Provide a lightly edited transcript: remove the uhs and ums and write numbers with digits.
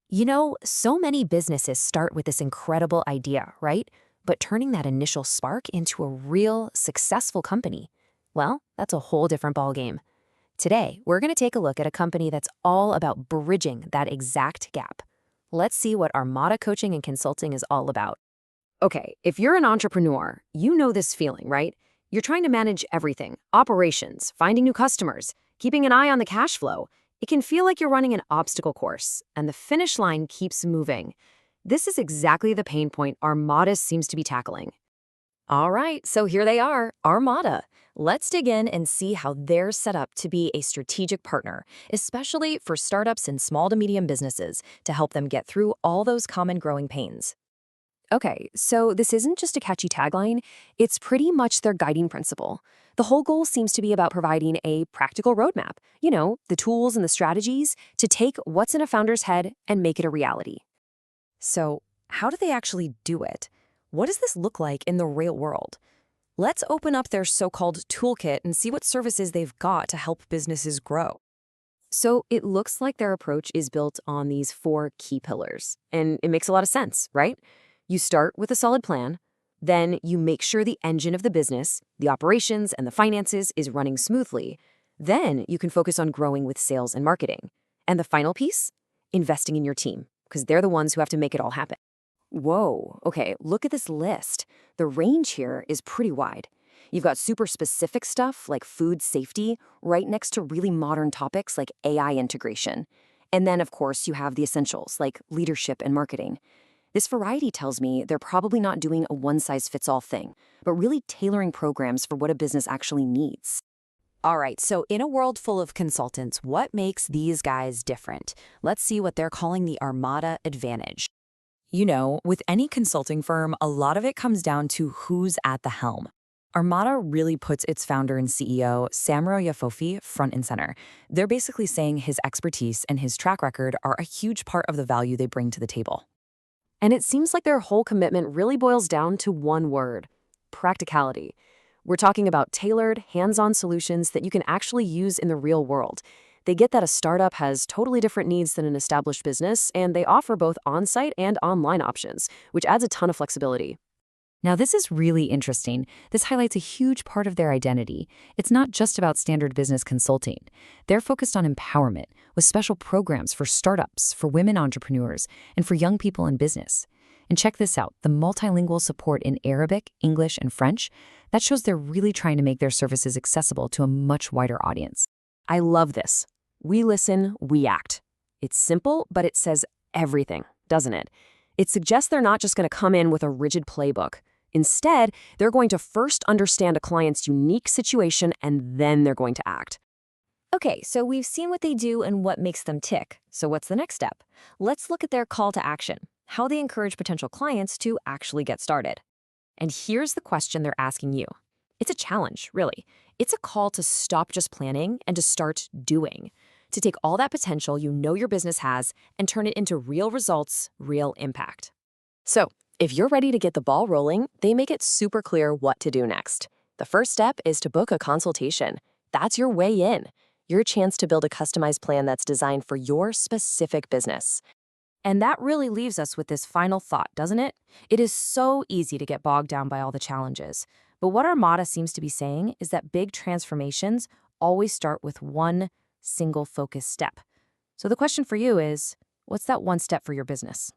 So many businesses start with this incredible idea, right? But turning that initial spark into a real, successful company, well, that's a whole different ballgame. Today, we're going to take a look at a company that's all about bridging that exact gap. Let's see what Armada Coaching and Consulting is all about. Okay, if you're an entrepreneur, you know this feeling, right? You're trying to manage everything, operations, finding new customers, keeping an eye on the cash flow. It can feel like you're running an obstacle course, and the finish line keeps moving. This is exactly the pain point Armada seems to be tackling. All right, so here they are, Armada. Let's dig in and see how they're set up to be a strategic partner, especially for startups and small to medium businesses, to help them get through all those common growing pains. Okay, so this isn't just a catchy tagline, it's pretty much their guiding principle. The whole goal seems to be about providing a practical roadmap, the tools and the strategies to take what's in a founder's head and make it a reality. So, how do they actually do it? What does this look like in the real world? Let's open up their so-called toolkit and see what services they've got to help businesses grow. So it looks like their approach is built on these four key pillars, and it makes a lot of sense, right? You start with a solid plan, then you make sure the engine of the business, the operations and the finances is running smoothly. Then you can focus on growing with sales and marketing. And the final piece? Investing in your team, because they're the ones who have to make it all happen. Whoa, okay, look at this list. The range here is pretty wide. You've got super specific stuff like food safety right next to really modern topics like AI integration. And then, of course, you have the essentials like leadership and marketing. This variety tells me they're probably not doing a one-size-fits-all thing, but really tailoring programs for what a business actually needs. All right, so in a world full of consultants, what makes these guys different? Let's see what they're calling the Armada Advantage. With any consulting firm, a lot of it comes down to who's at the helm. Armada really puts its founder and CEO, Yahfoufi, front and center. They're basically saying his expertise and his track record are a huge part of the value they bring to the table. And it seems like their whole commitment really boils down to one word: practicality. We're talking about tailored, hands-on solutions that you can actually use in the real world. They get that a startup has totally different needs than an established business, and they offer both on-site and online options, which adds a ton of flexibility. Now, this is really interesting. This highlights a huge part of their identity. It's not just about standard business consulting. They're focused on empowerment, with special programs for startups, for women entrepreneurs, and for young people in business. And check this out, the multilingual support in Arabic, English, and French, that shows they're really trying to make their services accessible to a much wider audience. I love this. We listen, we act. It's simple, but it says everything, doesn't it? It suggests they're not just going to come in with a rigid playbook. Instead, they're going to first understand a client's unique situation, and then they're going to act. Okay, so we've seen what they do and what makes them tick. So what's the next step? Let's look at their call to action, how they encourage potential clients to actually get started. And here's the question they're asking you. It's a challenge, really. It's a call to stop just planning and to start doing, to take all that potential you know your business has and turn it into real results, real impact. So, if you're ready to get the ball rolling, they make it super clear what to do next. The first step is to book a consultation. That's your way in, your chance to build a customized plan that's designed for your specific business. And that really leaves us with this final thought, doesn't it? It is so easy to get bogged down by all the challenges. But what Armada seems to be saying is that big transformations always start with one single focused step. So the question for you is, what's that one step for your business?